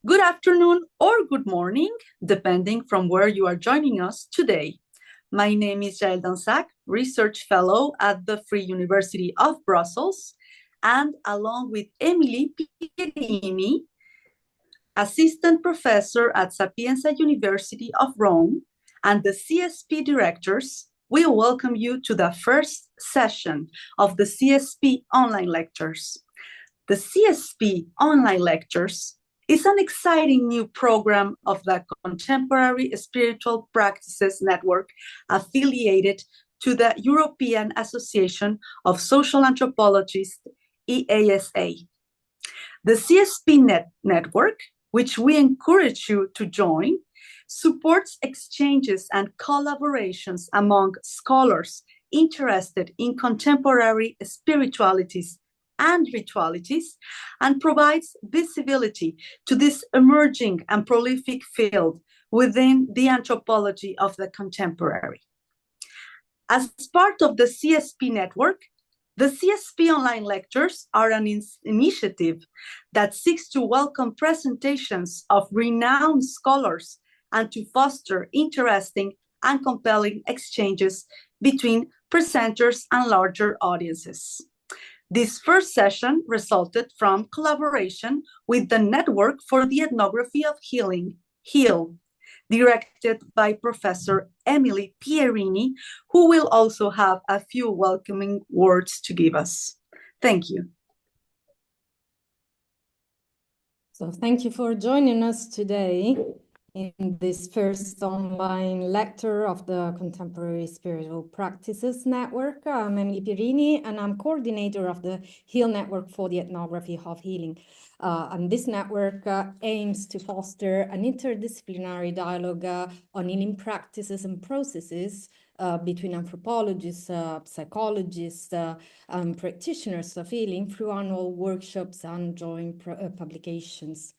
Good afternoon or good morning, depending from where you are joining us today. My name is Yael Dansac, Research Fellow at the Free University of Brussels, and along with Emily Pierini, Assistant Professor at Sapienza University of Rome, and the CSP directors, we welcome you to the first session of the CSP Online Lectures. The CSP Online Lectures is an exciting new program of the Contemporary Spiritual Practices Network affiliated to the European Association of Social Anthropologists, EASA. The CSP network, which we encourage you to join, supports exchanges and collaborations among scholars interested in contemporary spiritualities and ritualities, and provides visibility to this emerging and prolific field within the anthropology of the contemporary. As part of the CSP network, the CSP Online Lectures are an initiative that seeks to welcome presentations of renowned scholars and to foster interesting and compelling exchanges between presenters and larger audiences. This first session resulted from collaboration with the Network for the Ethnography of Healing, HEAL, directed by Professor Emily Pierini, who will also have a few welcoming words to give us. Thank you. So thank you for joining us today in this first online lecture of the Contemporary Spiritual Practices Network. I'm Emily Pierini, and I'm coordinator of the HEAL Network for the Ethnography of Healing. And this network aims to foster an interdisciplinary dialogue on healing practices and processes between anthropologists, psychologists, and practitioners of healing through annual workshops and joint publications.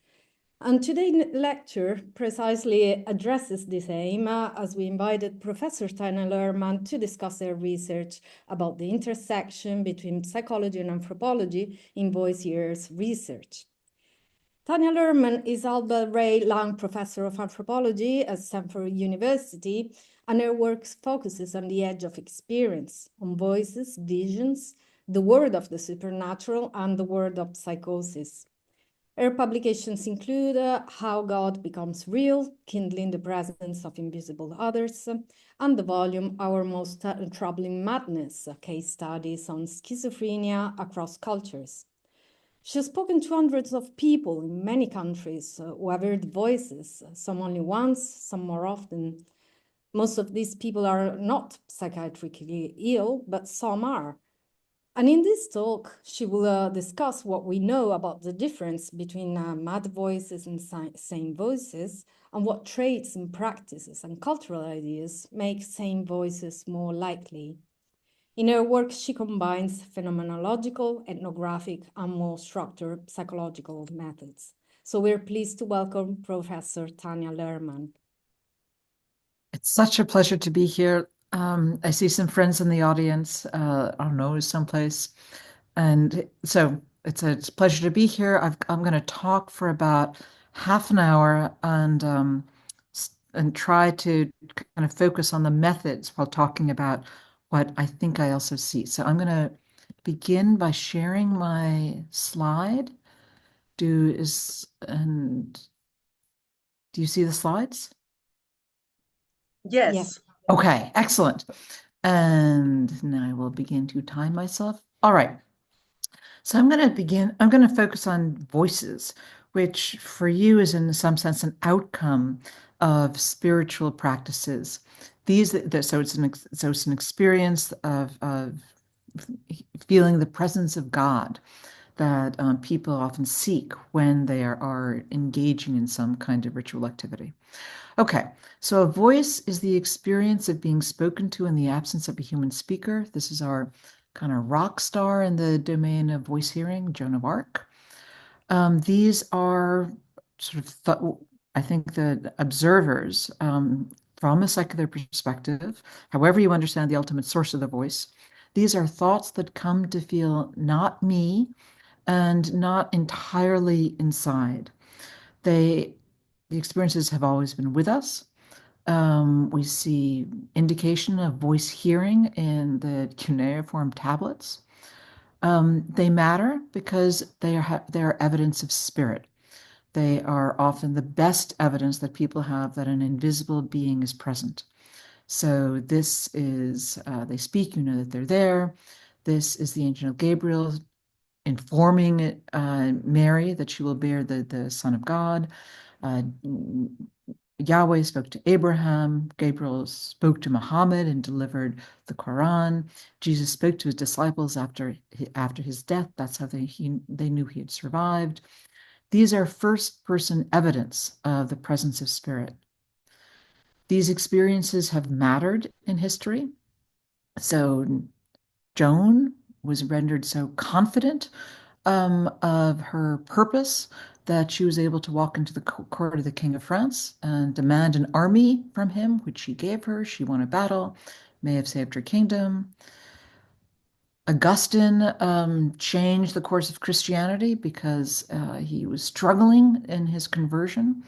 And today's lecture precisely addresses this aim as we invited Professor Tanya Luhrmann to discuss her research about the intersection between psychology and anthropology in voice years research. Tanya Luhrmann is Alba Ray Lang Professor of Anthropology at Stanford University, and her work focuses on the edge of experience, on voices, visions, the world of the supernatural, and the world of psychosis. Her publications include How God Becomes Real, Kindling the Presence of Invisible Others, and the volume Our Most Troubling Madness, case studies on schizophrenia across cultures. She has spoken to hundreds of people in many countries who have heard voices, some only once, some more often. Most of these people are not psychiatrically ill, but some are. And in this talk, she will discuss what we know about the difference between mad voices and sane voices, and what traits and practices and cultural ideas make sane voices more likely. In her work, she combines phenomenological, ethnographic, and more structured psychological methods. So we're pleased to welcome Professor Tanya Luhrmann. It's such a pleasure to be here. I see some friends in the audience, I don't know, someplace. And so it's a pleasure to be here. I'm going to talk for about half an hour and try to kind of focus on the methods while talking about what I think I also see. So I'm going to begin by sharing my slide. Do you see the slides? Yes. Okay, excellent. And now I will begin to time myself. All right. So I'm going to focus on voices, which for you is in some sense an outcome of spiritual practices. So it's an experience of feeling the presence of God that people often seek when they are engaging in some kind of ritual activity. Okay, so a voice is the experience of being spoken to in the absence of a human speaker. This is our kind of rock star in the domain of voice hearing, Joan of Arc. These are sort of, I think, the observers from a secular perspective, however you understand the ultimate source of the voice. These are thoughts that come to feel not me and not entirely inside. The experiences have always been with us. We see indication of voice hearing in the cuneiform tablets. They matter because they are evidence of spirit. They are often the best evidence that people have that an invisible being is present. So this is, they speak, you know that they're there. This is the angel Gabriel informing Mary that she will bear the Son of God. Yahweh spoke to Abraham. Gabriel spoke to Muhammad and delivered the Quran. Jesus spoke to his disciples after his death. That's how they knew he had survived. These are first-person evidence of the presence of spirit. These experiences have mattered in history. So Joan was rendered so confident of her purpose that she was able to walk into the court of the King of France and demand an army from him, which he gave her. She won a battle, may have saved her kingdom. Augustine changed the course of Christianity because he was struggling in his conversion.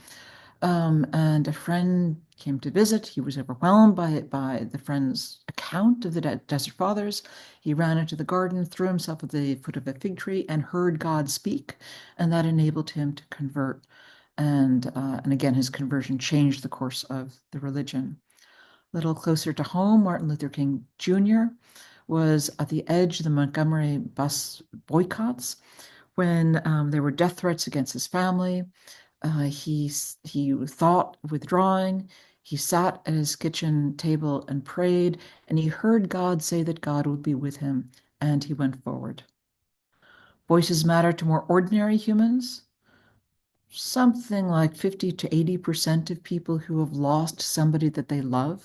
And a friend came to visit. He was overwhelmed by the friend's account of the Desert Fathers. He ran into the garden, threw himself at the foot of a fig tree, and heard God speak, and that enabled him to convert. And again, his conversion changed the course of the religion. A little closer to home, Martin Luther King Jr. was at the edge of the Montgomery bus boycotts when there were death threats against his family. He thought of withdrawing. He sat at his kitchen table and prayed, and he heard God say that God would be with him, and he went forward. Voices matter to more ordinary humans. Something like 50 to 80% of people who have lost somebody that they love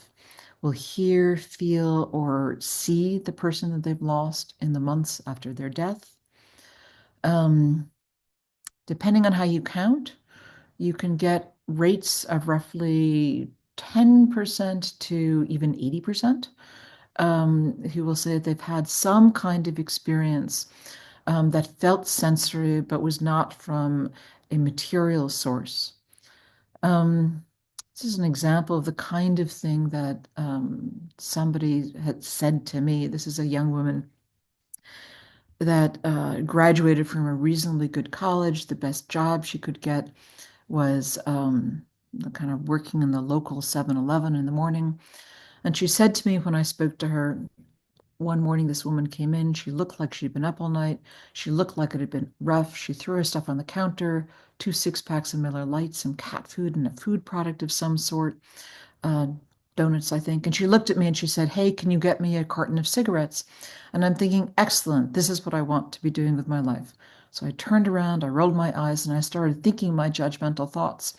will hear, feel, or see the person that they've lost in the months after their death. Depending on how you count, you can get rates of roughly 10% to even 80% who will say that they've had some kind of experience that felt sensory but was not from a material source. This is an example of the kind of thing that somebody had said to me. This is a young woman that graduated from a reasonably good college. The best job she could get was kind of working in the local 7-Eleven in the morning. And she said to me when I spoke to her, one morning this woman came in. She looked like she'd been up all night. She looked like it had been rough. She threw her stuff on the counter, 2 6-packs of Miller Lite, some cat food, and a food product of some sort, donuts, I think. And she looked at me and she said, "Hey, can you get me a carton of cigarettes?" And I'm thinking, excellent, this is what I want to be doing with my life. So I turned around, I rolled my eyes, and I started thinking my judgmental thoughts.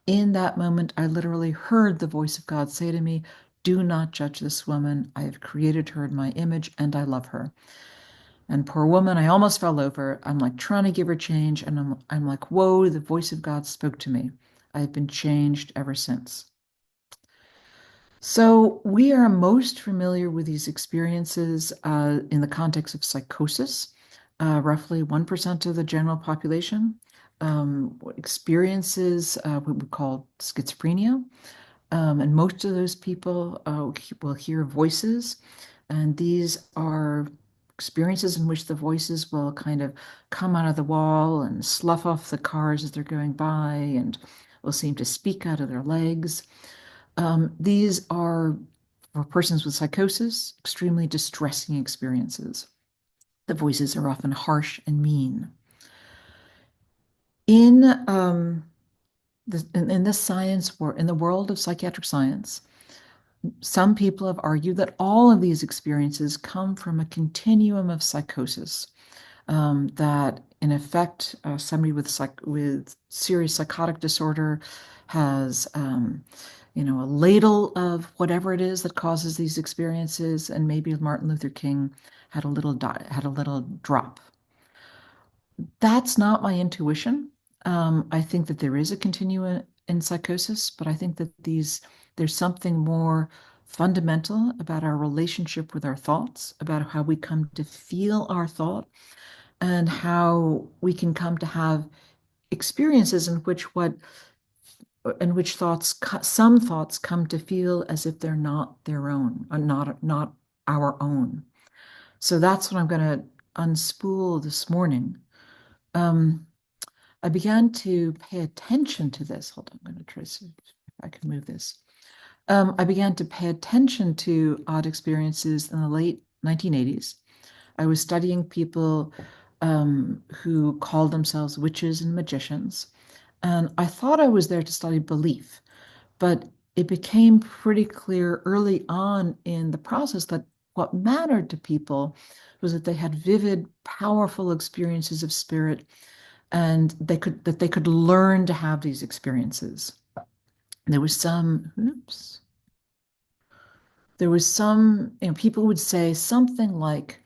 In that moment, I literally heard the voice of God say to me, "Do not judge this woman. I have created her in my image and I love her." And poor woman, I almost fell over. I'm like trying to give her change, and I'm like, whoa, the voice of God spoke to me. I've been changed ever since. So we are most familiar with these experiences in the context of psychosis. Roughly 1% of the general population experiences what we call schizophrenia. And most of those people will hear voices, and these are experiences in which the voices will kind of come out of the wall and slough off the cars as they're going by and will seem to speak out of their legs. These are, for persons with psychosis, extremely distressing experiences. The voices are often harsh and mean. In this science, or in the world of psychiatric science, some people have argued that all of these experiences come from a continuum of psychosis, that in effect, somebody with serious psychotic disorder has a ladle of whatever it is that causes these experiences, and maybe Martin Luther King had a little drop. That's not my intuition. I think that there is a continuum in psychosis, but I think that there's something more fundamental about our relationship with our thoughts, about how we come to feel our thought, and how we can come to have experiences in which some thoughts come to feel as if they're not their own, or not our own. So that's what I'm going to unspool this morning. I began to pay attention to this. Hold on, I'm going to try to see if I can move this. I began to pay attention to odd experiences in the late 1980s. I was studying people who called themselves witches and magicians. And I thought I was there to study belief, but it became pretty clear early on in the process that what mattered to people was that they had vivid, powerful experiences of spirit, and they could learn to have these experiences. There was some, people would say something like,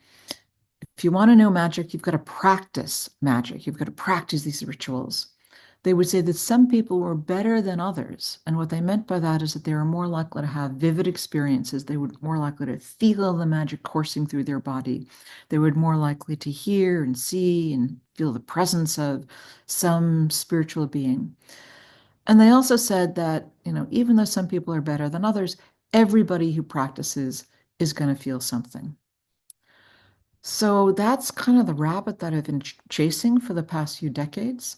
if you want to know magic, you've got to practice magic. You've got to practice these rituals. They would say that some people were better than others. And what they meant by that is that they were more likely to have vivid experiences. They were more likely to feel the magic coursing through their body. They were more likely to hear and see and feel the presence of some spiritual being. And they also said that, even though some people are better than others, everybody who practices is going to feel something. So that's kind of the rabbit that I've been chasing for the past few decades.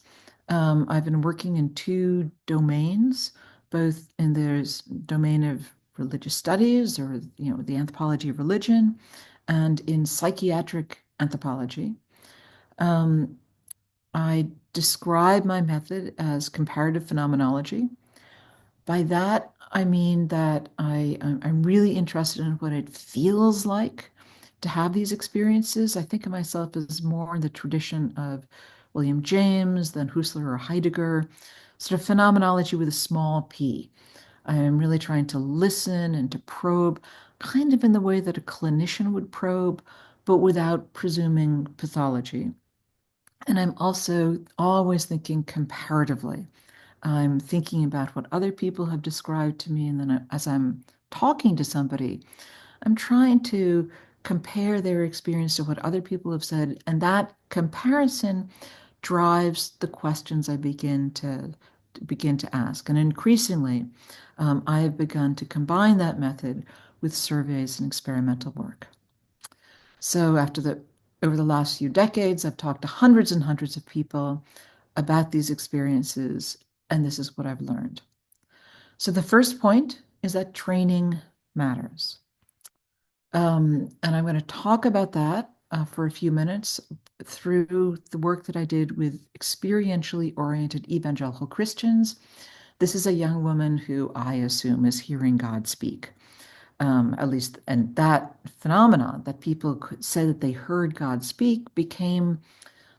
I've been working in two domains, both in the domain of religious studies, or the anthropology of religion, and in psychiatric anthropology. I describe my method as comparative phenomenology. By that, I mean that I'm really interested in what it feels like to have these experiences. I think of myself as more in the tradition of William James than Husserl or Heidegger, sort of phenomenology with a small p. I am really trying to listen and to probe, kind of in the way that a clinician would probe, but without presuming pathology. And I'm also always thinking comparatively. I'm thinking about what other people have described to me, and then as I'm talking to somebody, I'm trying to compare their experience to what other people have said, and that comparison drives the questions I begin to ask. And increasingly, I have begun to combine that method with surveys and experimental work. So over the last few decades, I've talked to hundreds and hundreds of people about these experiences, and this is what I've learned. So the first point is that training matters. And I'm going to talk about that for a few minutes through the work that I did with experientially oriented evangelical Christians. This is a young woman who I assume is hearing God speak. At least, and that phenomenon that people could say that they heard God speak became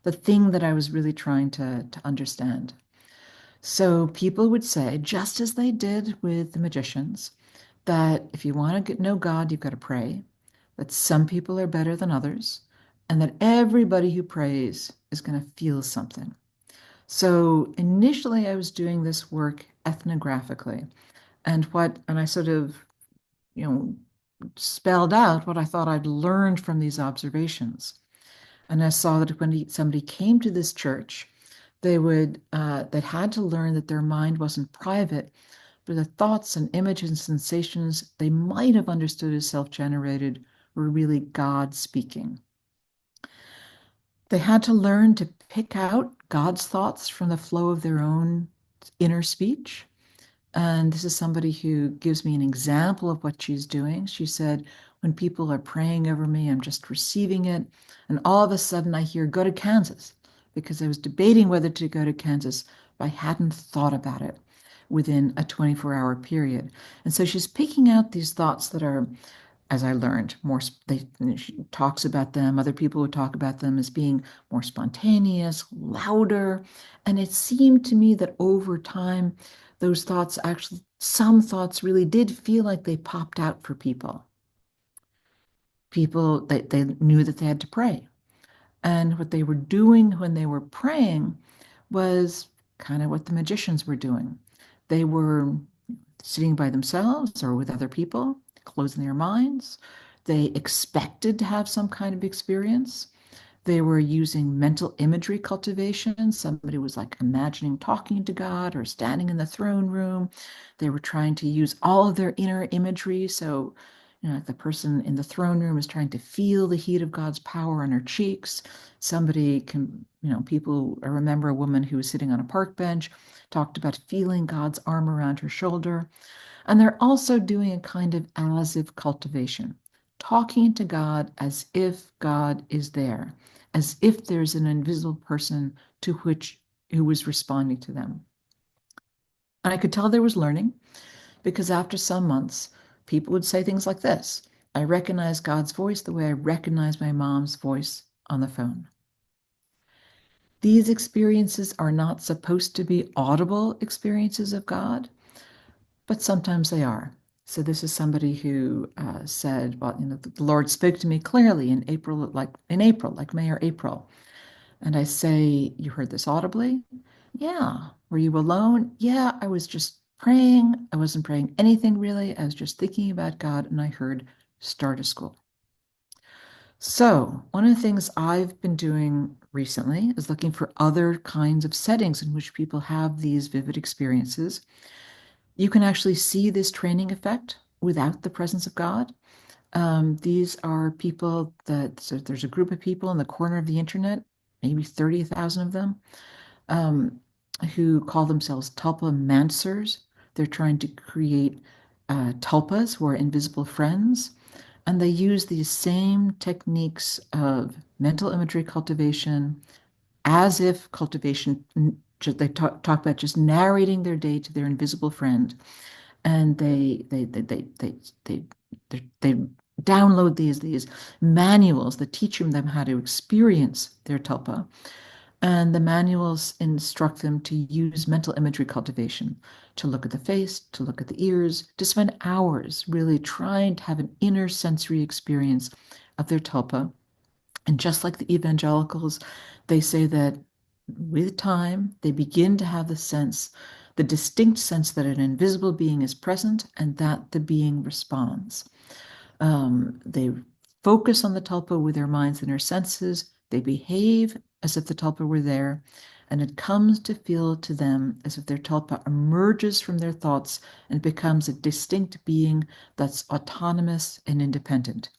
the thing that I was really trying to understand. So people would say, just as they did with the magicians, that if you want to know God, you've got to pray, that some people are better than others, and that everybody who prays is going to feel something. So initially I was doing this work ethnographically, and I sort of, spelled out what I thought I'd learned from these observations. And I saw that when somebody came to this church, they had to learn that their mind wasn't private, but the thoughts and images and sensations they might have understood as self-generated were really God speaking. They had to learn to pick out God's thoughts from the flow of their own inner speech. And this is somebody who gives me an example of what she's doing. She said, when people are praying over me, I'm just receiving it. And all of a sudden I hear, go to Kansas, because I was debating whether to go to Kansas, but I hadn't thought about it within a 24-hour period. And so she's picking out these thoughts that are, as I learned, she talks about them, other people would talk about them as being more spontaneous, louder. And it seemed to me that over time, those thoughts some thoughts really did feel like they popped out for people. They knew that they had to pray. And what they were doing when they were praying was kind of what the magicians were doing. They were sitting by themselves or with other people, closing their minds. They expected to have some kind of experience. They were using mental imagery cultivation. Somebody was like imagining talking to God or standing in the throne room. They were trying to use all of their inner imagery. So, the person in the throne room is trying to feel the heat of God's power on her cheeks. Somebody can, people, I remember a woman who was sitting on a park bench, talked about feeling God's arm around her shoulder. And they're also doing a kind of as if cultivation, talking to God as if God is there, as if there's an invisible person who was responding to them. And I could tell there was learning, because after some months, people would say things like this: I recognize God's voice the way I recognize my mom's voice on the phone. These experiences are not supposed to be audible experiences of God, but sometimes they are. So this is somebody who said, well, the Lord spoke to me clearly in April, like May or April. And I say, you heard this audibly? Yeah. Were you alone? Yeah, I was just praying. I wasn't praying anything really. I was just thinking about God, and I heard start a school. So one of the things I've been doing recently is looking for other kinds of settings in which people have these vivid experiences. You can actually see this training effect without the presence of God. These are people so there's a group of people in the corner of the internet, maybe 30,000 of them, who call themselves tulpamancers. They're trying to create tulpas, who are invisible friends. And they use these same techniques of mental imagery cultivation, as if cultivation. They talk about just narrating their day to their invisible friend, and they download these manuals that teach them how to experience their tulpa, and the manuals instruct them to use mental imagery cultivation, to look at the face, to look at the ears, to spend hours really trying to have an inner sensory experience of their tulpa. And just like the evangelicals, they say that with time, they begin to have the distinct sense that an invisible being is present and that the being responds. They focus on the tulpa with their minds and their senses. They behave as if the tulpa were there, and it comes to feel to them as if their tulpa emerges from their thoughts and becomes a distinct being that's autonomous and independent.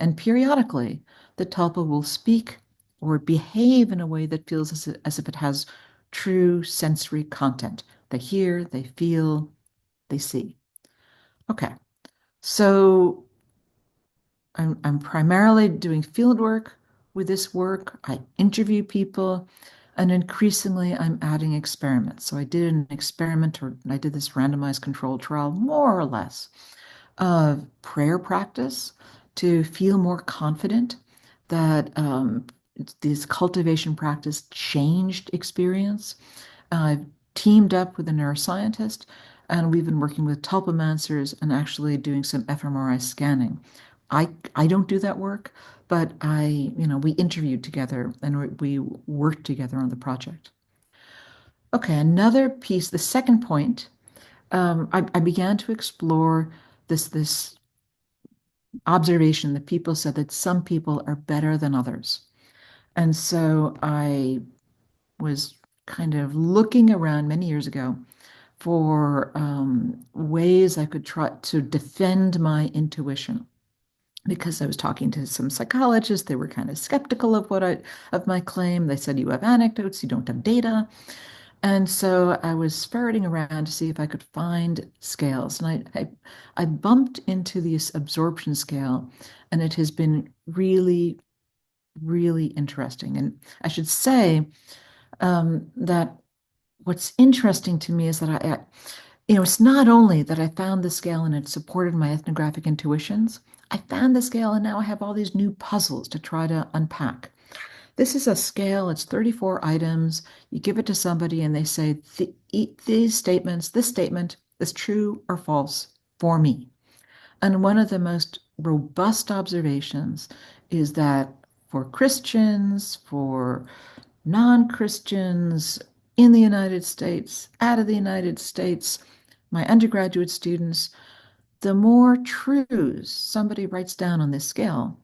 And periodically, the tulpa will speak or behave in a way that feels as if it has true sensory content. They hear, they feel, they see. Okay, so I'm primarily doing field work with this work. I interview people, and increasingly I'm adding experiments. So I did an experiment, or I did this randomized controlled trial, more or less, of prayer practice to feel more confident that this cultivation practice changed experience. I've teamed up with a neuroscientist, and we've been working with tulpamancers and actually doing some fMRI scanning. I don't do that work, but we interviewed together and we worked together on the project. Okay, another piece, the second point, I began to explore this observation that people said that some people are better than others. And so I was kind of looking around many years ago for ways I could try to defend my intuition, because I was talking to some psychologists. They were kind of skeptical of my claim. They said, you have anecdotes, you don't have data. And so I was ferreting around to see if I could find scales. And I bumped into this absorption scale, and it has been really, really interesting. And I should say that what's interesting to me is that it's not only that I found the scale and it supported my ethnographic intuitions. I found the scale and now I have all these new puzzles to try to unpack. This is a scale, it's 34 items. You give it to somebody and they say, this statement is true or false for me. And one of the most robust observations is that for Christians, for non-Christians, in the United States, out of the United States, my undergraduate students, the more truths somebody writes down on this scale,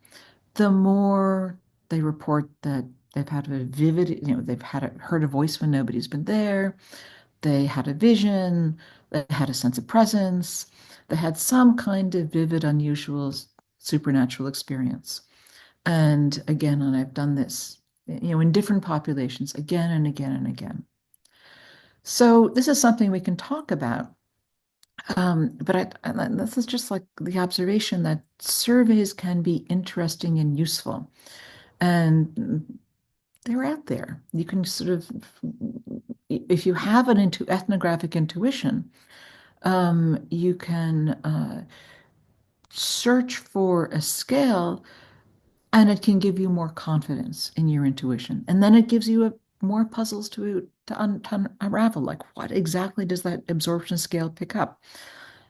the more They report that they've had a vivid, they've heard a voice when nobody's been there. They had a vision. They had a sense of presence. They had some kind of vivid, unusual, supernatural experience. And again, and I've done this, in different populations again and again and again. So this is something we can talk about. But this is just like the observation that surveys can be interesting and useful. And they're out there. You can sort of, if you have an ethnographic intuition, you can search for a scale, and it can give you more confidence in your intuition. And then it gives you more puzzles to unravel, like what exactly does that absorption scale pick up?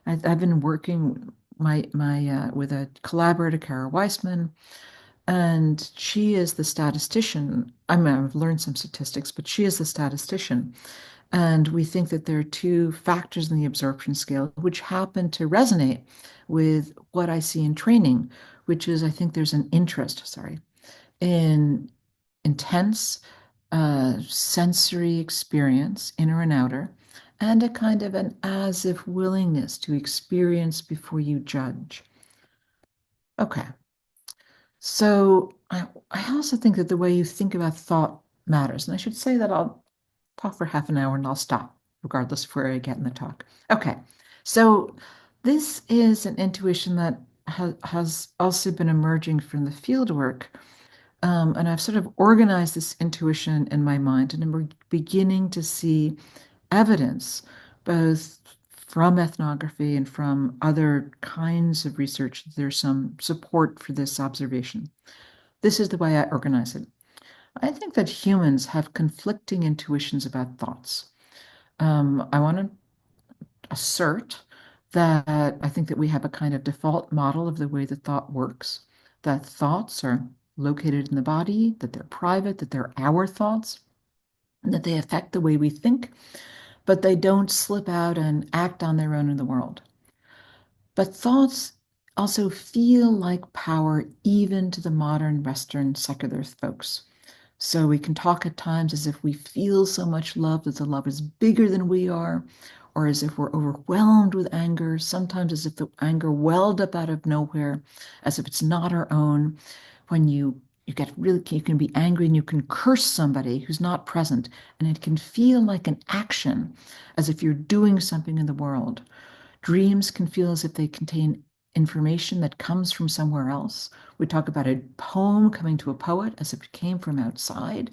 I've been working with a collaborator, Kara Weissman, and she is the statistician. I mean, I've learned some statistics, but she is the statistician. And we think that there are two factors in the absorption scale which happen to resonate with what I see in training, which is I think there's an interest, in intense sensory experience, inner and outer, and a kind of an as if willingness to experience before you judge. Okay. So I also think that the way you think about thought matters. And I should say that I'll talk for half an hour and I'll stop, regardless of where I get in the talk. Okay. So this is an intuition that has also been emerging from the fieldwork. And I've sort of organized this intuition in my mind, and we're beginning to see evidence, both from ethnography and from other kinds of research. There's some support for this observation. This is the way I organize it. I think that humans have conflicting intuitions about thoughts. I want to assert that I think that we have a kind of default model of the way that thought works, that thoughts are located in the body, that they're private, that they're our thoughts, and that they affect the way we think, but they don't slip out and act on their own in the world. But thoughts also feel like power even to the modern Western secular folks. So we can talk at times as if we feel so much love that the love is bigger than we are, or as if we're overwhelmed with anger, sometimes as if the anger welled up out of nowhere, as if it's not our own. When you can be angry and you can curse somebody who's not present, and it can feel like an action, as if you're doing something in the world. Dreams can feel as if they contain information that comes from somewhere else. We talk about a poem coming to a poet as if it came from outside.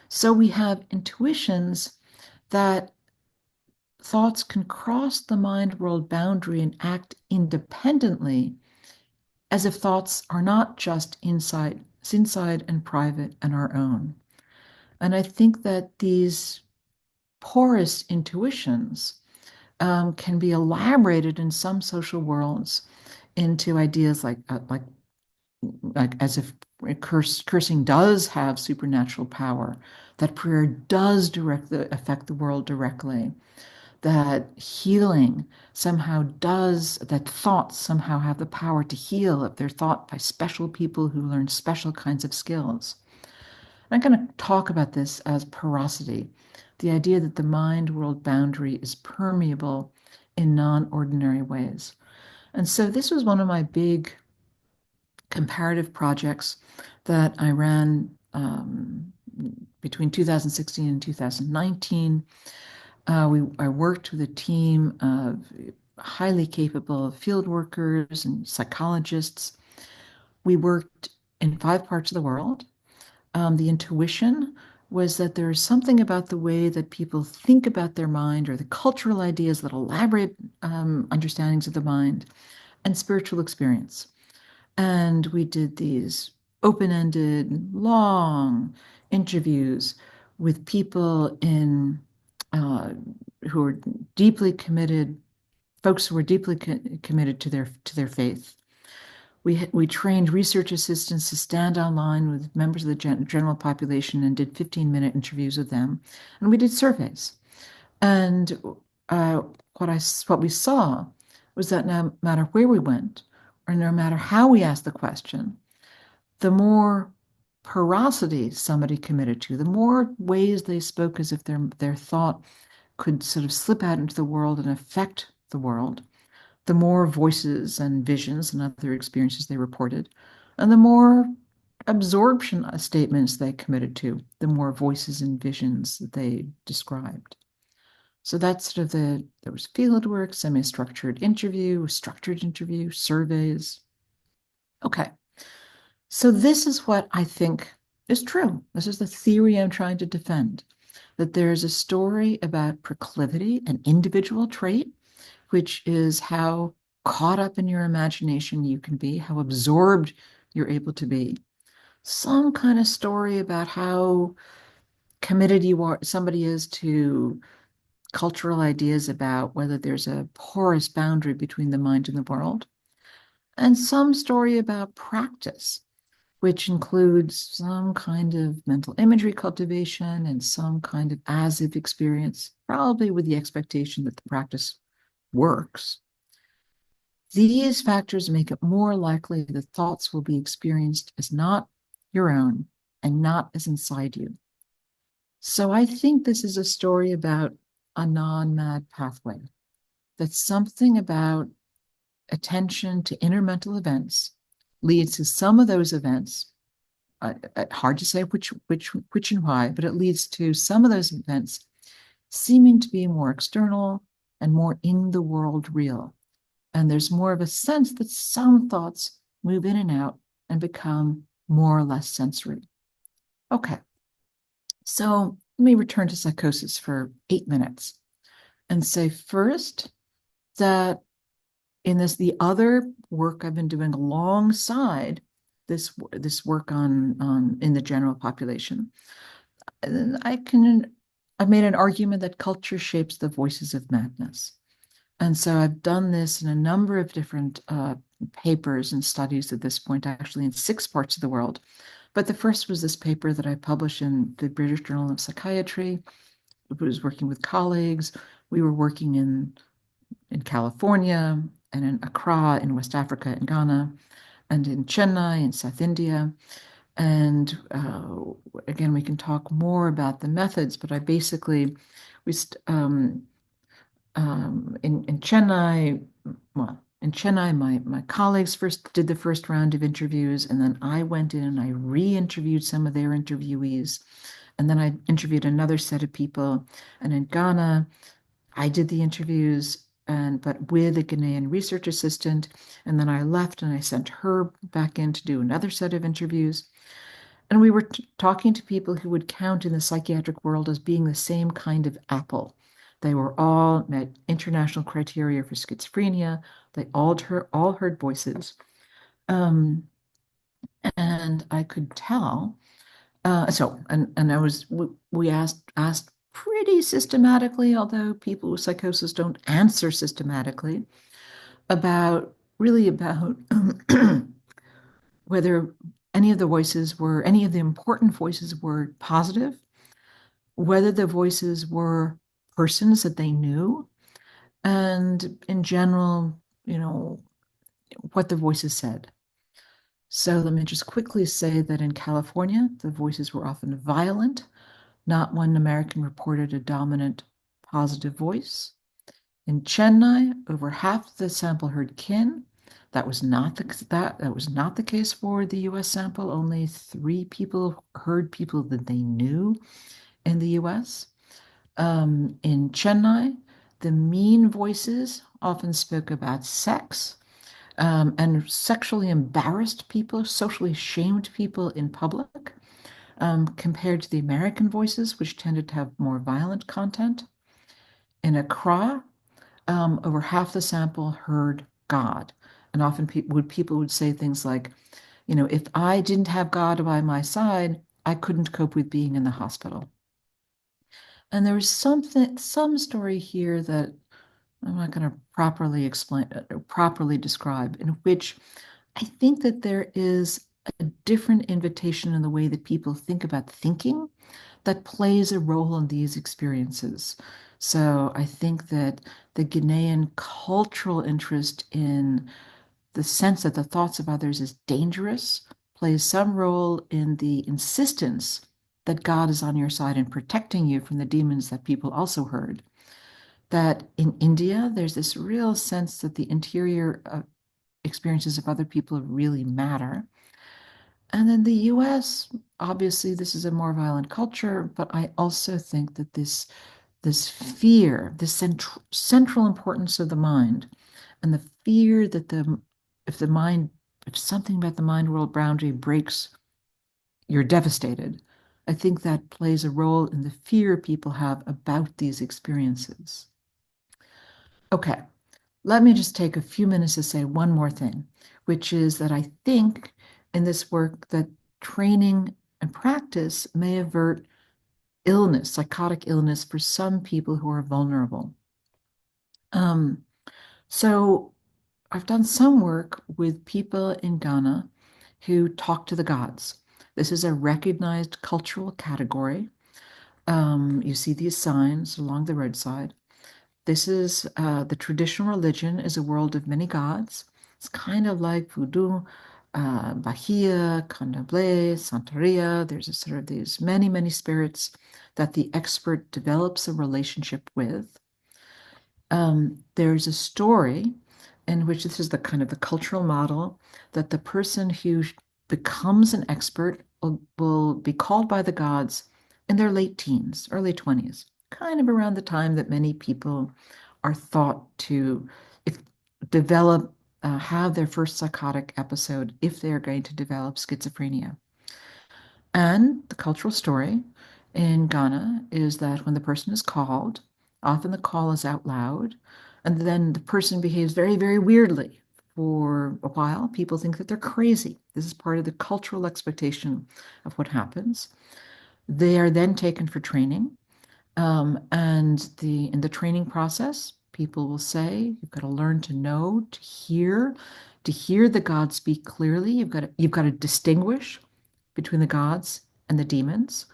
So we have intuitions that thoughts can cross the mind-world boundary and act independently, as if thoughts are not just inside and private and our own. And I think that these porous intuitions can be elaborated in some social worlds into ideas like as if cursing does have supernatural power, that prayer does affect the world directly, that healing somehow does, that thoughts somehow have the power to heal if they're thought by special people who learn special kinds of skills. I'm going to talk about this as porosity, the idea that the mind-world boundary is permeable in non-ordinary ways. And so this was one of my big comparative projects that I ran between 2016 and 2019. I worked with a team of highly capable field workers and psychologists. We worked in 5 parts of the world. The intuition was that there is something about the way that people think about their mind, or the cultural ideas that elaborate understandings of the mind, and spiritual experience. And we did these open-ended, long interviews with people who were deeply committed, folks who were deeply committed to their faith. We trained research assistants to stand online with members of the general population and did 15-minute interviews with them, and we did surveys. And what we saw was that no matter where we went, or no matter how we asked the question, the more porosity somebody committed to, the more ways they spoke as if their thought could sort of slip out into the world and affect the world, the more voices and visions and other experiences they reported, and the more absorption statements they committed to, the more voices and visions that they described. So that's sort of there was fieldwork, semi-structured interview, structured interview, surveys. Okay. So this is what I think is true. This is the theory I'm trying to defend, that there's a story about proclivity, an individual trait, which is how caught up in your imagination you can be, how absorbed you're able to be. Some kind of story about how committed somebody is to cultural ideas about whether there's a porous boundary between the mind and the world, and some story about practice, which includes some kind of mental imagery cultivation and some kind of as-if experience, probably with the expectation that the practice works. These factors make it more likely that thoughts will be experienced as not your own and not as inside you. So I think this is a story about a non-mad pathway, that something about attention to inner mental events leads to some of those events. Hard to say which and why, but it leads to some of those events seeming to be more external and more in the world real. And there's more of a sense that some thoughts move in and out and become more or less sensory. Okay, so let me return to psychosis for 8 minutes and say first that in the other work I've been doing alongside this work on in the general population, I've made an argument that culture shapes the voices of madness. And so I've done this in a number of different papers and studies at this point, actually in 6 parts of the world. But the first was this paper that I published in the British Journal of Psychiatry. I was working with colleagues. We were working in California and in Accra in West Africa and Ghana, and in Chennai in South India. And again, we can talk more about the methods, but I basically, in Chennai, my colleagues first did the first round of interviews, and then I went in and I re-interviewed some of their interviewees, and then I interviewed another set of people. And in Ghana, I did the interviews, but with a Ghanaian research assistant, and then I left and I sent her back in to do another set of interviews. And we were talking to people who would count in the psychiatric world as being the same kind of apple. They were all met international criteria for schizophrenia. They all heard voices. And I could tell. We asked pretty systematically, although people with psychosis don't answer systematically, about whether any of the important voices were positive, whether the voices were persons that they knew, and in general, what the voices said. So let me just quickly say that in California, the voices were often violent. Not one American reported a dominant positive voice. In Chennai, over half the sample heard kin. That was not the case for the U.S. sample. Only 3 people heard people that they knew in the U.S. In Chennai, the mean voices often spoke about sex and sexually embarrassed people, socially shamed people in public, compared to the American voices, which tended to have more violent content. In Accra, over half the sample heard God. And often people would say things like, if I didn't have God by my side, I couldn't cope with being in the hospital. And there was some story here that I'm not going to properly describe, in which I think that there is a different invitation in the way that people think about thinking that plays a role in these experiences. So I think that the Ghanaian cultural interest in the sense that the thoughts of others is dangerous plays some role in the insistence that God is on your side and protecting you from the demons that people also heard. That in India, there's this real sense that the interior experiences of other people really matter. And in the US, obviously, this is a more violent culture, but I also think that this fear, this central importance of the mind, and the fear that if something about the mind world boundary breaks, you're devastated. I think that plays a role in the fear people have about these experiences. Okay, let me just take a few minutes to say one more thing, which is that I think in this work that training and practice may avert illness, psychotic illness, for some people who are vulnerable. So I've done some work with people in Ghana who talk to the gods. This is a recognized cultural category. You see these signs along the roadside. This is the traditional religion is a world of many gods. It's kind of like voodoo, Bahia, Candomblé, Santeria. There's a sort of these many, many spirits that the expert develops a relationship with. There's a story in which this is the kind of the cultural model that the person who becomes an expert will be called by the gods in their late teens, early 20s, kind of around the time that many people are thought to develop, have their first psychotic episode if they're going to develop schizophrenia. And the cultural story in Ghana is that when the person is called, often the call is out loud, and then the person behaves very, very weirdly for a while. People think that they're crazy. This is part of the cultural expectation of what happens. They are then taken for training. And in the training process, people will say, you've got to learn to know, to hear the gods speak clearly. You've got to distinguish between the gods and the demons.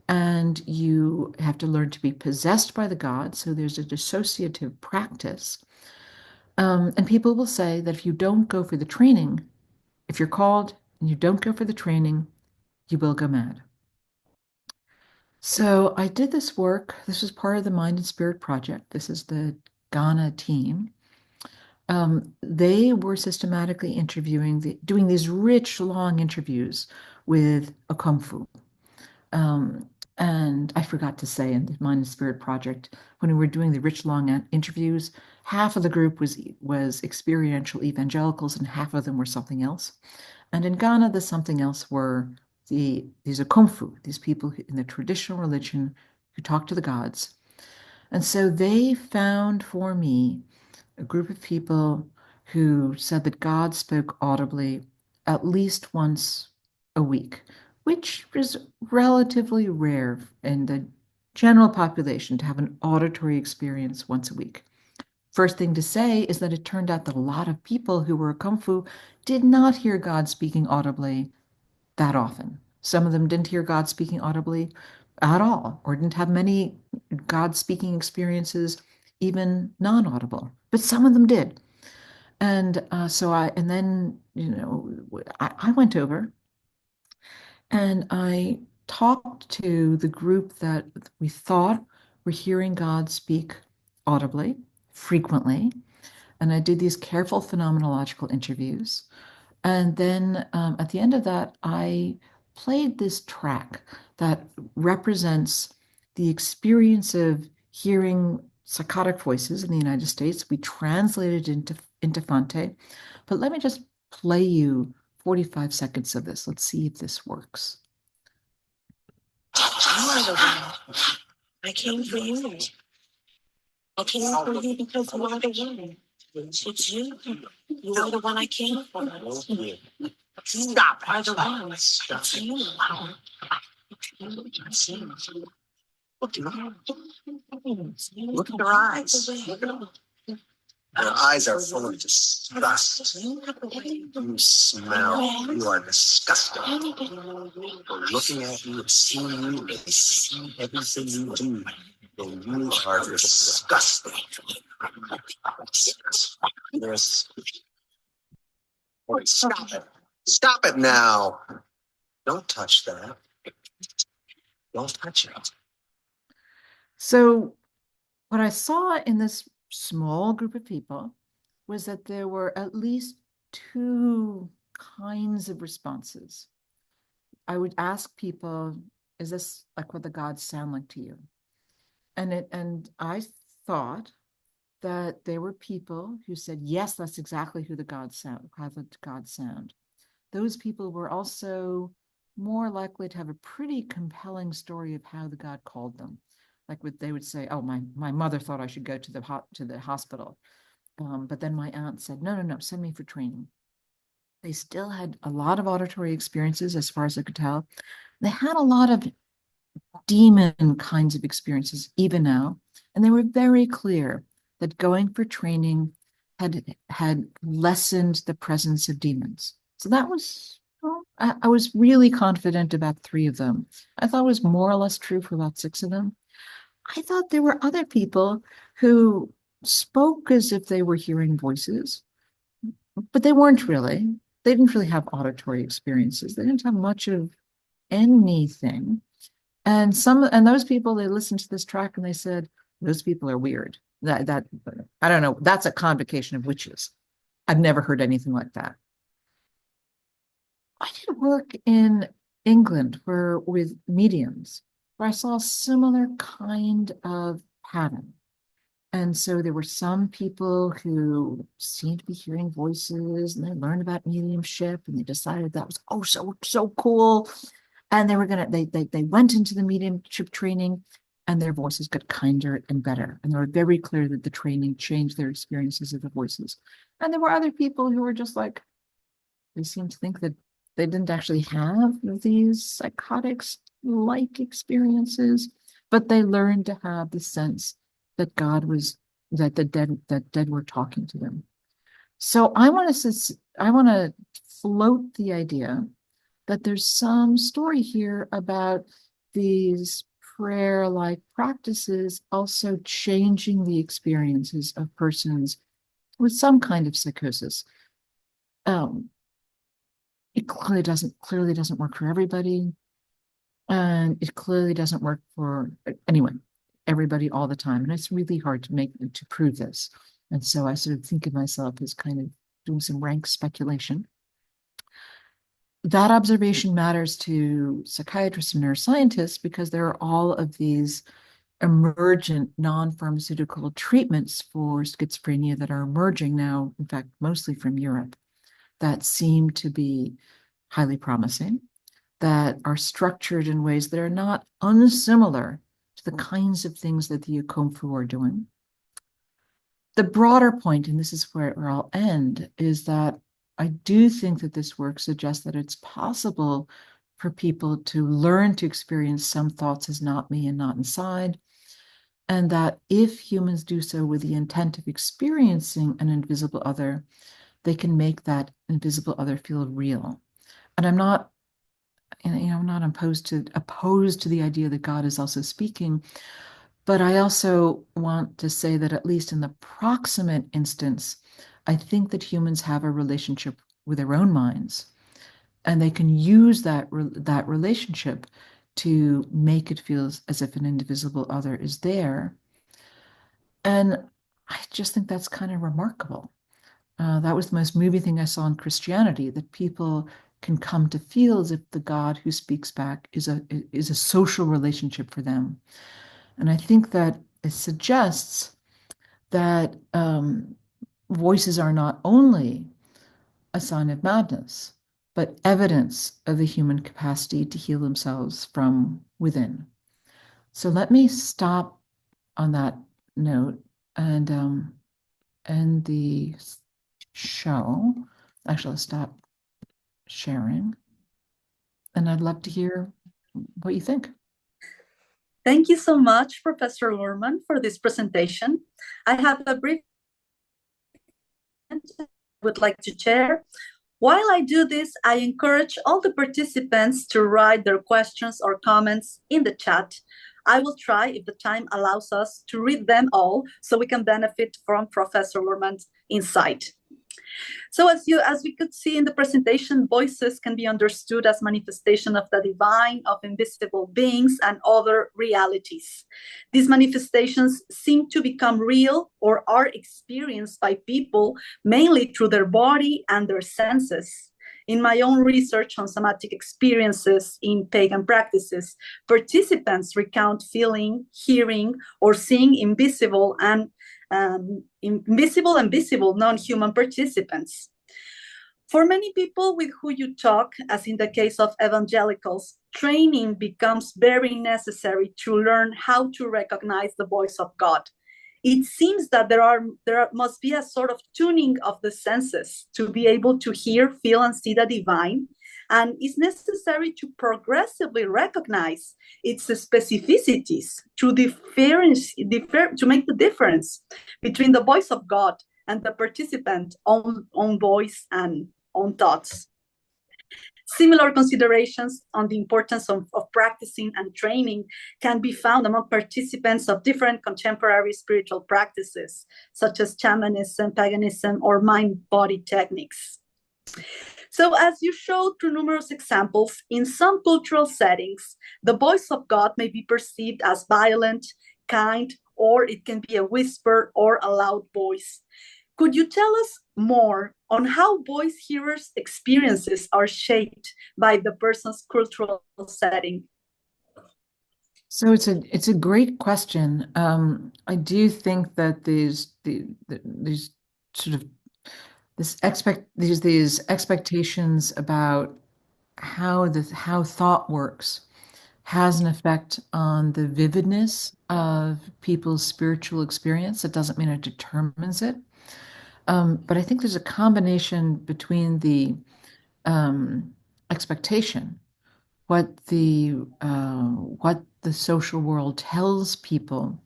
And you have to learn to be possessed by the gods. So there's a dissociative practice. And people will say that if you don't go for the training, if you're called and you don't go for the training, you will go mad. So I did this work. This was part of the Mind and Spirit Project. This is the Ghana team. They were systematically doing these rich, long interviews with Okomfu. And I forgot to say in the Mind and Spirit Project, when we were doing the rich, long interviews, half of the group was experiential evangelicals and half of them were something else. And in Ghana, the something else were these Okomfu, these people in the traditional religion who talk to the gods. And so they found for me a group of people who said that God spoke audibly at least once a week, which is relatively rare in the general population to have an auditory experience once a week. First thing to say is that it turned out that a lot of people who were Okomfu did not hear God speaking audibly that often. Some of them didn't hear God speaking audibly at all, or didn't have many God speaking experiences, even non-audible, but some of them did. And then I went over and I talked to the group that we thought were hearing God speak audibly, frequently. And I did these careful phenomenological interviews. And then at the end of that, I played this track that represents the experience of hearing psychotic voices in the United States. We translated into Fante. But let me just play you 45 seconds of this. Let's see if this works. You are the one. I came for you. I came for you because you are the one. It's you. You are the one I came for. Stop. You are the one. It's you. It's you. Look at your eyes. Your eyes are full of disgust. You smell. You are disgusting. We're looking at you and seeing you and seeing everything you do. And you are disgusting. Yes. Stop it. Stop it now. Don't touch that. Don't touch it. So what I saw in this small group of people was that there were at least two kinds of responses. I would ask people, is this like what the gods sound like to you? And I thought that there were people who said, yes, that's exactly who the gods sound, how the gods sound. Those people were also more likely to have a pretty compelling story of how the god called them. Like they would say, oh, my mother thought I should go to the hospital. But then my aunt said, no, send me for training. They still had a lot of auditory experiences, as far as I could tell. They had a lot of demon kinds of experiences even now. And they were very clear that going for training had lessened the presence of demons. So that was, well, I was really confident about 3 of them. I thought it was more or less true for about 6 of them. I thought there were other people who spoke as if they were hearing voices, but they weren't really. They didn't really have auditory experiences. They didn't have much of anything. And those people, they listened to this track and they said, those people are weird. That I don't know, that's a convocation of witches. I've never heard anything like that. I did work in England with mediums where I saw a similar kind of pattern. And so there were some people who seemed to be hearing voices, and they learned about mediumship, and they decided that was so cool. And they went into the mediumship training, and their voices got kinder and better. And they were very clear that the training changed their experiences of the voices. And there were other people who were just like, they seemed to think that they didn't actually have these psychotics-like experiences, but they learned to have the sense that that the dead were talking to them. So I want to float the idea that there's some story here about these prayer-like practices also changing the experiences of persons with some kind of psychosis. It clearly doesn't work for everybody, and it clearly doesn't work for everybody all the time. And it's really hard to prove this. And so I sort of think of myself as kind of doing some rank speculation. That observation matters to psychiatrists and neuroscientists because there are all of these emergent non-pharmaceutical treatments for schizophrenia that are emerging now, in fact, mostly from Europe, that seem to be highly promising, that are structured in ways that are not unsimilar to the kinds of things that the Okomfu are doing. The broader point, and this is where I'll end, is that I do think that this work suggests that it's possible for people to learn to experience some thoughts as not me and not inside, and that if humans do so with the intent of experiencing an invisible other, they can make that invisible other feel real. And I'm not opposed to the idea that God is also speaking, but I also want to say that at least in the proximate instance, I think that humans have a relationship with their own minds, and they can use that relationship to make it feel as if an indivisible other is there. And I just think that's kind of remarkable. That was the most moving thing I saw in Christianity, that people can come to feel as if the God who speaks back is a social relationship for them. And I think that it suggests that voices are not only a sign of madness, but evidence of the human capacity to heal themselves from within. So let me stop on that note and end the show. Actually, I'll stop sharing. And I'd love to hear what you think. Thank you so much, Professor Luhrmann, for this presentation. I have a brief I would like to share. While I do this, I encourage all the participants to write their questions or comments in the chat. I will try, if the time allows us, to read them all so we can benefit from Professor Luhrmann's insight. So as we could see in the presentation, voices can be understood as manifestation of the divine, of invisible beings, and other realities. These manifestations seem to become real or are experienced by people mainly through their body and their senses. In my own research on somatic experiences in pagan practices, participants recount feeling, hearing, or seeing invisible and visible non-human participants. For many people with who you talk, as in the case of evangelicals, training becomes very necessary to learn how to recognize the voice of God. It seems that there must be a sort of tuning of the senses to be able to hear, feel, and see the divine, and it's necessary to progressively recognize its specificities to make the difference between the voice of God and the participant's own voice and own thoughts. Similar considerations on the importance of practicing and training can be found among participants of different contemporary spiritual practices, such as shamanism, paganism, or mind-body techniques. So as you showed through numerous examples, in some cultural settings, the voice of God may be perceived as violent, kind, or it can be a whisper or a loud voice. Could you tell us more on how voice hearers' experiences are shaped by the person's cultural setting? So it's a great question. I do think that these sort of these expectations about how thought works has an effect on the vividness of people's spiritual experience. It doesn't mean it determines it. But I think there's a combination between the expectation, what the social world tells people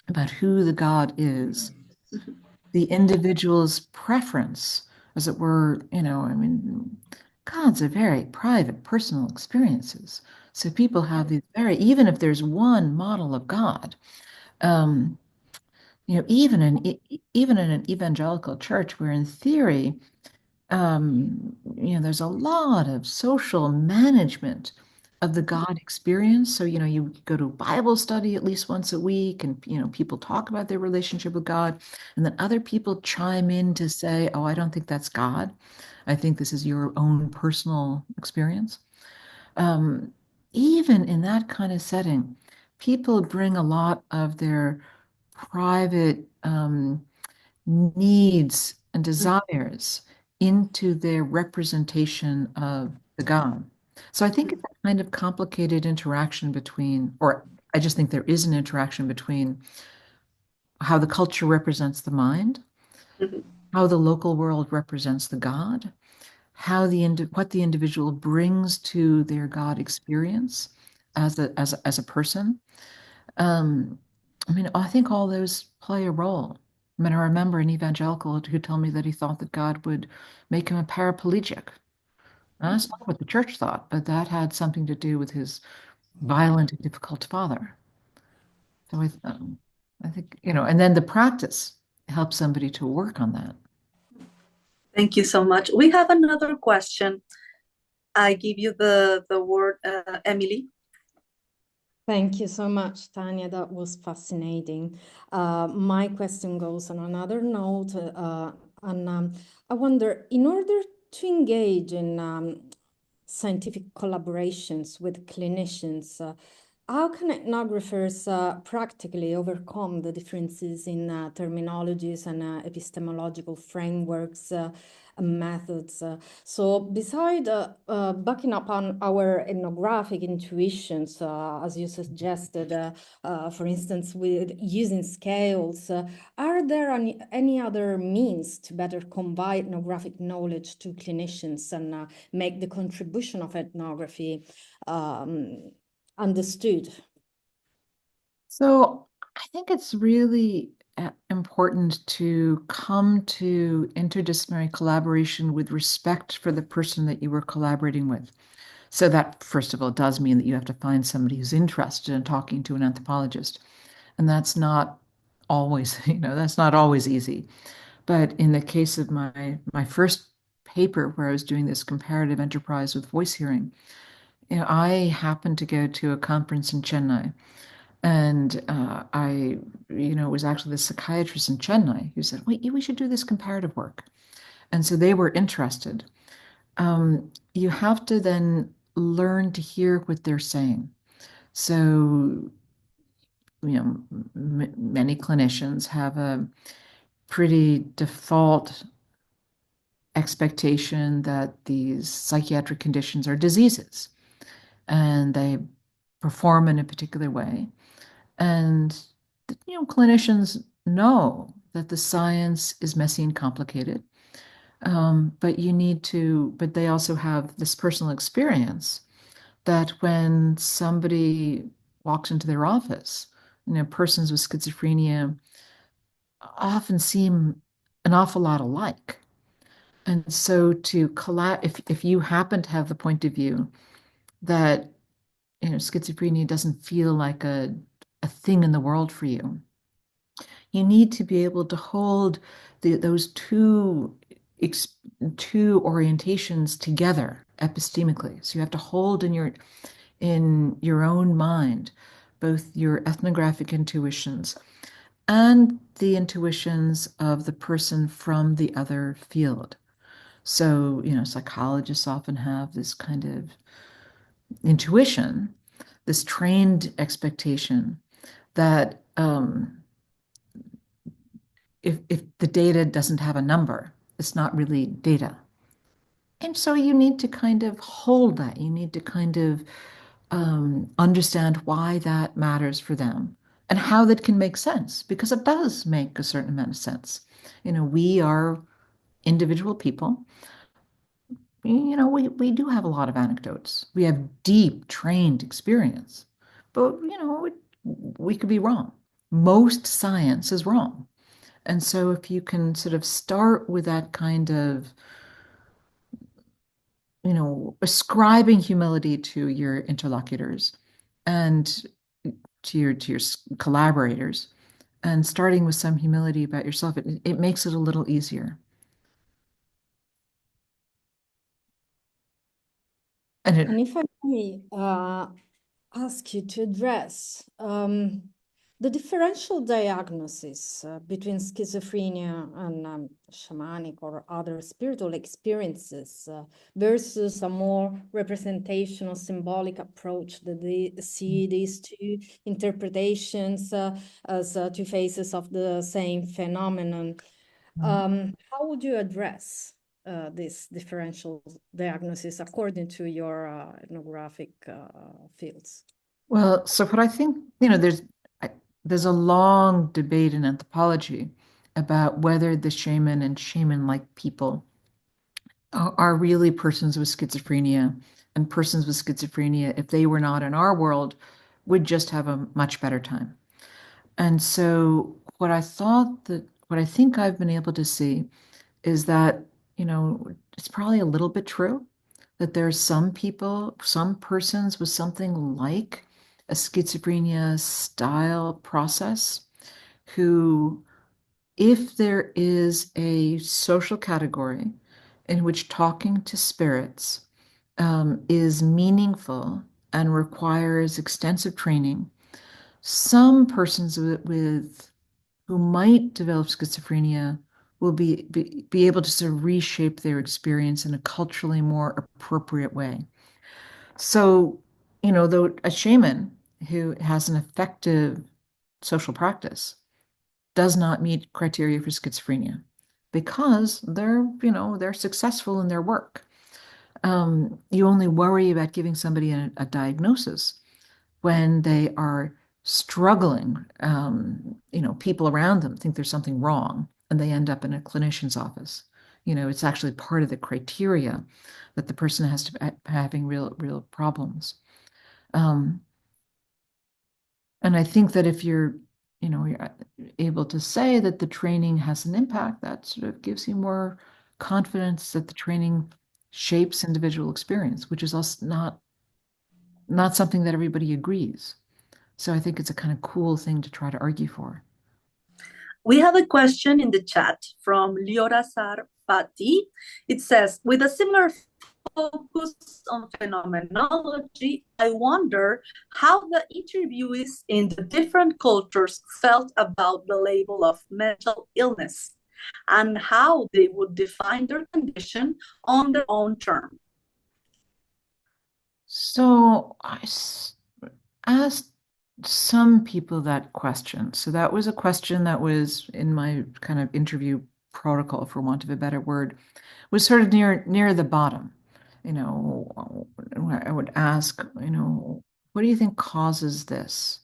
about who the God is, the individual's preference, as it were. Gods are very private, personal experiences. So people have these even if there's one model of God, even in an evangelical church, where in theory, there's a lot of social management of the God experience. So, you go to Bible study at least once a week, and, people talk about their relationship with God, and then other people chime in to say, oh, I don't think that's God. I think this is your own personal experience. Even in that kind of setting, people bring a lot of their private needs and desires into their representation of the God. So I think it's a kind of complicated interaction between, or I just think there is an interaction between how the culture represents the mind, how the local world represents the God, how what the individual brings to their God experience as a person. I think all those play a role. I remember an evangelical who told me that he thought that God would make him a paraplegic. Now, that's not what the church thought, but that had something to do with his violent and difficult father. So I think, and then the practice helps somebody to work on that. Thank you so much. We have another question. I give you the word, Emily. Thank you so much, Tanya. That was fascinating. My question goes on another note, and I wonder, in order to engage in scientific collaborations with clinicians, how can ethnographers practically overcome the differences in terminologies and epistemological frameworks and methods? So beside backing up on our ethnographic intuitions, as you suggested, for instance, with using scales, are there any other means to better convey ethnographic knowledge to clinicians and make the contribution of ethnography understood? So I think it's really important to come to interdisciplinary collaboration with respect for the person that you were collaborating with. So that, first of all, does mean that you have to find somebody who's interested in talking to an anthropologist. And that's not always, that's not always easy. But in the case of my first paper, where I was doing this comparative enterprise with voice hearing, I happened to go to a conference in Chennai, and it was actually the psychiatrist in Chennai who said, "Wait, we should do this comparative work." And so they were interested. You have to then learn to hear what they're saying. So, many clinicians have a pretty default expectation that these psychiatric conditions are diseases, and they perform in a particular way. And clinicians know that the science is messy and complicated, but they also have this personal experience that when somebody walks into their office, persons with schizophrenia often seem an awful lot alike. And so if you happen to have the point of view that schizophrenia doesn't feel like a thing in the world for you, you need to be able to hold those two orientations together epistemically. So you have to hold in your own mind both your ethnographic intuitions and the intuitions of the person from the other field. So, psychologists often have this kind of intuition, this trained expectation that if the data doesn't have a number, it's not really data. And so you need to kind of hold that. You need to kind of understand why that matters for them and how that can make sense, because it does make a certain amount of sense. We are individual people. We do have a lot of anecdotes. We have deep trained experience, but we could be wrong. Most science is wrong. And so if you can sort of start with that kind of, ascribing humility to your interlocutors and to your collaborators, and starting with some humility about yourself, it makes it a little easier. And if I may ask you to address the differential diagnosis between schizophrenia and shamanic or other spiritual experiences versus a more representational, symbolic approach that they see these two interpretations as two faces of the same phenomenon. How would you address this differential diagnosis according to your ethnographic fields? Well, so what I think, there's a long debate in anthropology about whether the shaman and shaman-like people are really persons with schizophrenia, and persons with schizophrenia, if they were not in our world, would just have a much better time. And so what I think I've been able to see is that, it's probably a little bit true that there are some people, some persons with something like a schizophrenia style process who, if there is a social category in which talking to spirits is meaningful and requires extensive training, some persons who might develop schizophrenia will be able to sort of reshape their experience in a culturally more appropriate way. So, though a shaman who has an effective social practice does not meet criteria for schizophrenia because they're successful in their work. You only worry about giving somebody a diagnosis when they are struggling. People around them think there's something wrong, and they end up in a clinician's office. It's actually part of the criteria that the person has to be having real problems. And I think that if you're able to say that the training has an impact, that sort of gives you more confidence that the training shapes individual experience, which is also not something that everybody agrees. So I think it's a kind of cool thing to try to argue for. We have a question in the chat from Liora Sarfati. It says, with a similar focus on phenomenology, I wonder how the interviewees in the different cultures felt about the label of mental illness and how they would define their condition on their own term. So I asked some people that question. So that was a question that was in my kind of interview protocol, for want of a better word, was sort of near the bottom. You know, I would ask, you know, what do you think causes this?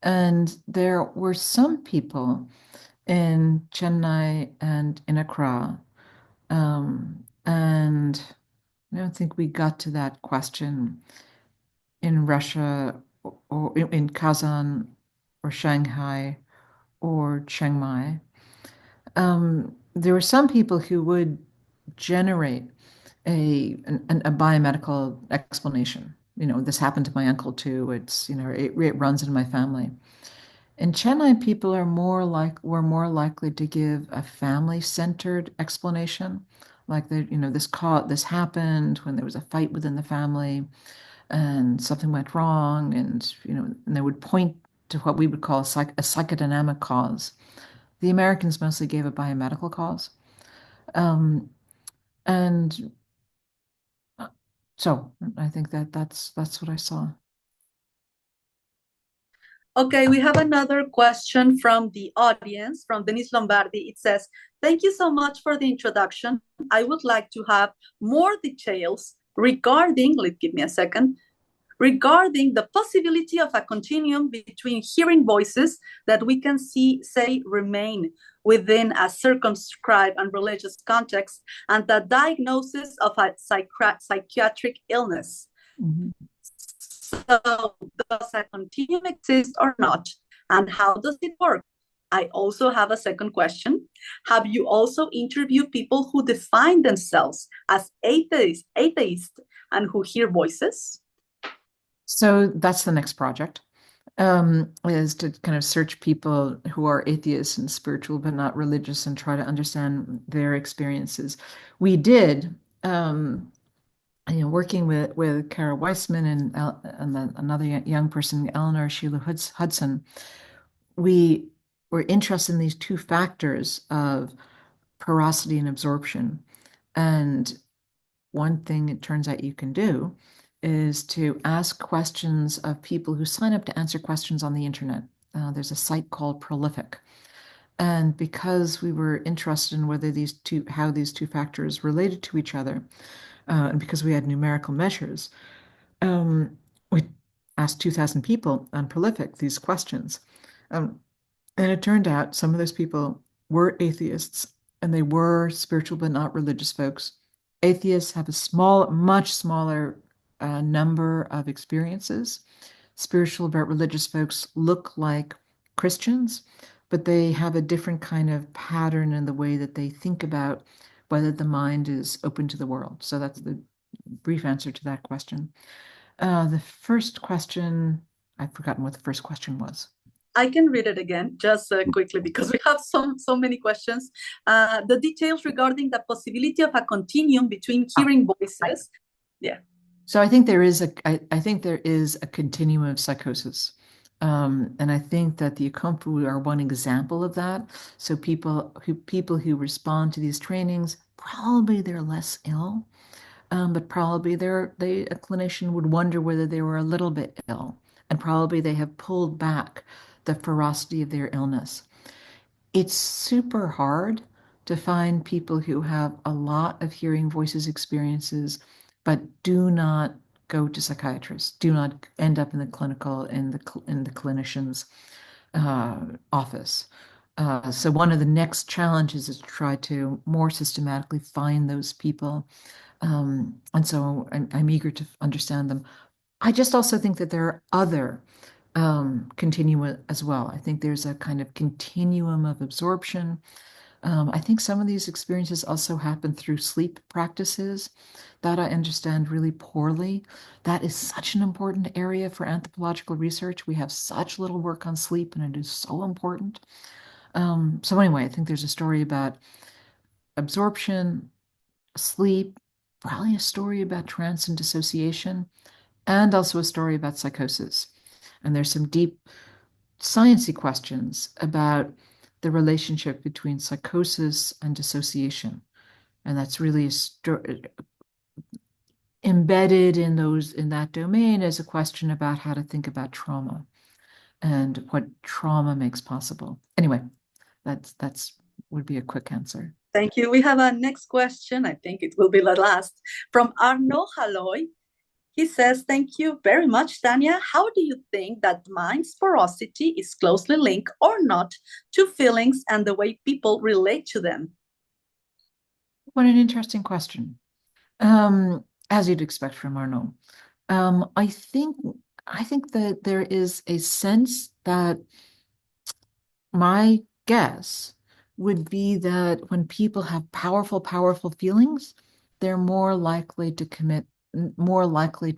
And there were some people in Chennai and in Accra, and I don't think we got to that question in Russia or in Kazan or Shanghai or Chiang Mai. There were some people who would generate a biomedical explanation. You know, this happened to my uncle too. It's, you know, it runs in my family. In Chennai, people were more likely to give a family-centered explanation, like that, you know, this happened when there was a fight within the family, and something went wrong, and you know, and they would point to what we would call a psychodynamic cause. The Americans mostly gave a biomedical cause, and so I think that's what I saw. Okay, we have another question from the audience, from Denise Lombardi. It says, thank you so much for the introduction. I would like to have more details regarding, give me a second, regarding the possibility of a continuum between hearing voices that we can say remain within a circumscribed and religious context and the diagnosis of a psychiatric illness. Mm-hmm. So does a continuum exist or not? And how does it work? I also have a second question. Have you also interviewed people who define themselves as atheist and who hear voices? So that's the next project, is to kind of search people who are atheists and spiritual but not religious and try to understand their experiences. We did, you know, working with Kara Weissman and another young person, Eleanor Sheila Hudson, we were interested in these two factors of porosity and absorption. And one thing it turns out you can do is to ask questions of people who sign up to answer questions on the internet. There's a site called Prolific. And because we were interested in how these two factors related to each other, and because we had numerical measures, we asked 2,000 people on Prolific these questions. And it turned out some of those people were atheists, and they were spiritual but not religious folks. Atheists have a much smaller number of experiences. Spiritual but religious folks look like Christians, but they have a different kind of pattern in the way that they think about whether the mind is open to the world. So that's the brief answer to that question. The first question, I've forgotten what the first question was. I can read it again just quickly because we have so many questions. The details regarding the possibility of a continuum between hearing voices. Yeah. So I think there is a continuum of psychosis. And I think that the Akomfu are one example of that. So people who respond to these trainings, probably they're less ill, but probably a clinician would wonder whether they were a little bit ill, and probably they have pulled back the ferocity of their illness. It's super hard to find people who have a lot of hearing voices experiences, but do not go to psychiatrists, do not end up in the clinician's office. So one of the next challenges is to try to more systematically find those people. And so I'm eager to understand them. I just also think that there are other continuum as well. I think there's a kind of continuum of absorption. I think some of these experiences also happen through sleep practices that I understand really poorly. That is such an important area for anthropological research. We have such little work on sleep, and it is so important. So anyway, I think there's a story about absorption, sleep, probably a story about trance and dissociation, and also a story about psychosis. And there's some deep sciencey questions about the relationship between psychosis and dissociation. And that's really embedded in that domain is a question about how to think about trauma and what trauma makes possible. Anyway, that's would be a quick answer. Thank you. We have a next question. I think it will be the last from Arnaud Halloy. He says, thank you very much, Tanya. How do you think that mind's porosity is closely linked or not to feelings and the way people relate to them? What an interesting question. As you'd expect from Arnaud. I think that there is a sense that my guess would be that when people have powerful feelings, they're more likely to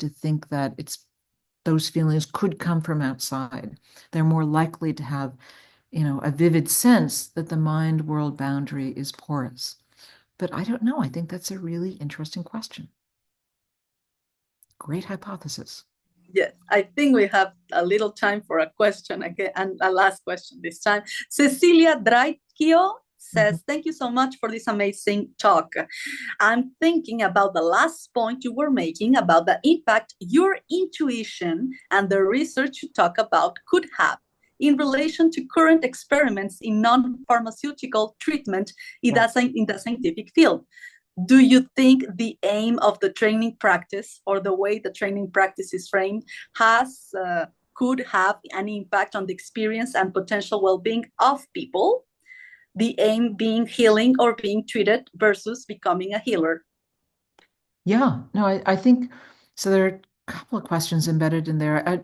think that those feelings could come from outside. They're more likely to have, a vivid sense that the mind-world boundary is porous. But I don't know. I think that's a really interesting question. Great hypothesis. Yes, I think we have a little time for a question again, and a last question this time. Cecilia Draikio says, thank you so much for this amazing talk. I'm thinking about the last point you were making about the impact your intuition and the research you talk about could have in relation to current experiments in non-pharmaceutical treatment in the scientific field. Do you think the aim of the training practice or the way the training practice is framed could have an impact on the experience and potential well-being of people? The aim being healing or being treated versus becoming a healer? Yeah, no, I think so. There are a couple of questions embedded in there.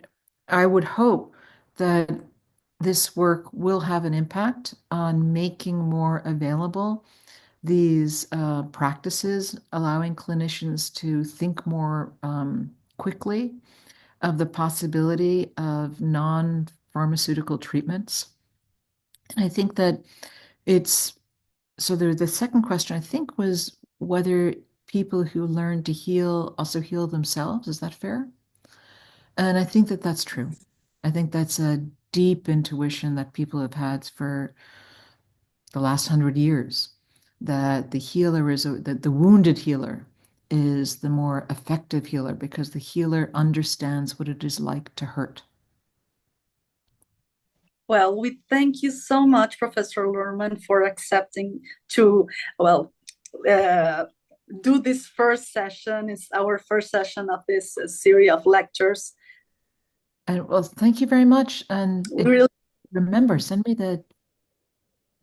I would hope that this work will have an impact on making more available these practices, allowing clinicians to think more quickly of the possibility of non-pharmaceutical treatments. And I think that the second question, I think, was whether people who learn to heal also heal themselves. Is that fair? And I think that that's true. I think that's a deep intuition that people have had for the last 100 years, that the wounded healer is the more effective healer because the healer understands what it is like to hurt. Well, we thank you so much, Professor Luhrmann, for accepting to, do this first session. It's our first session of this series of lectures. And well, thank you very much. And remember, send me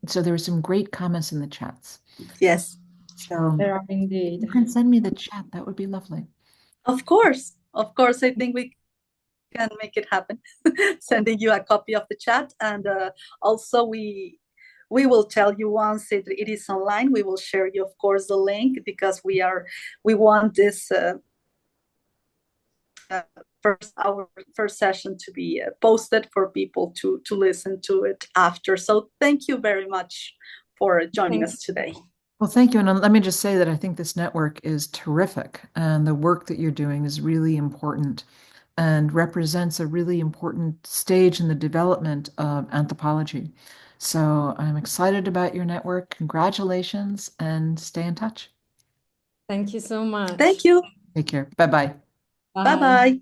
so there were some great comments in the chats. Yes. So there are indeed. You can send me the chat. That would be lovely. Of course. I think we can make it happen. Sending you a copy of the chat, and also we will tell you once it is online. We will share you, of course, the link because we want this our first session to be posted for people to listen to it after. So thank you very much for joining us today. Well, thank you. And let me just say that I think this network is terrific, and the work that you're doing is really important and represents a really important stage in the development of anthropology. So I'm excited about your network. Congratulations, and stay in touch. Thank you so much. Thank you. Take care. Bye-bye. Bye-bye.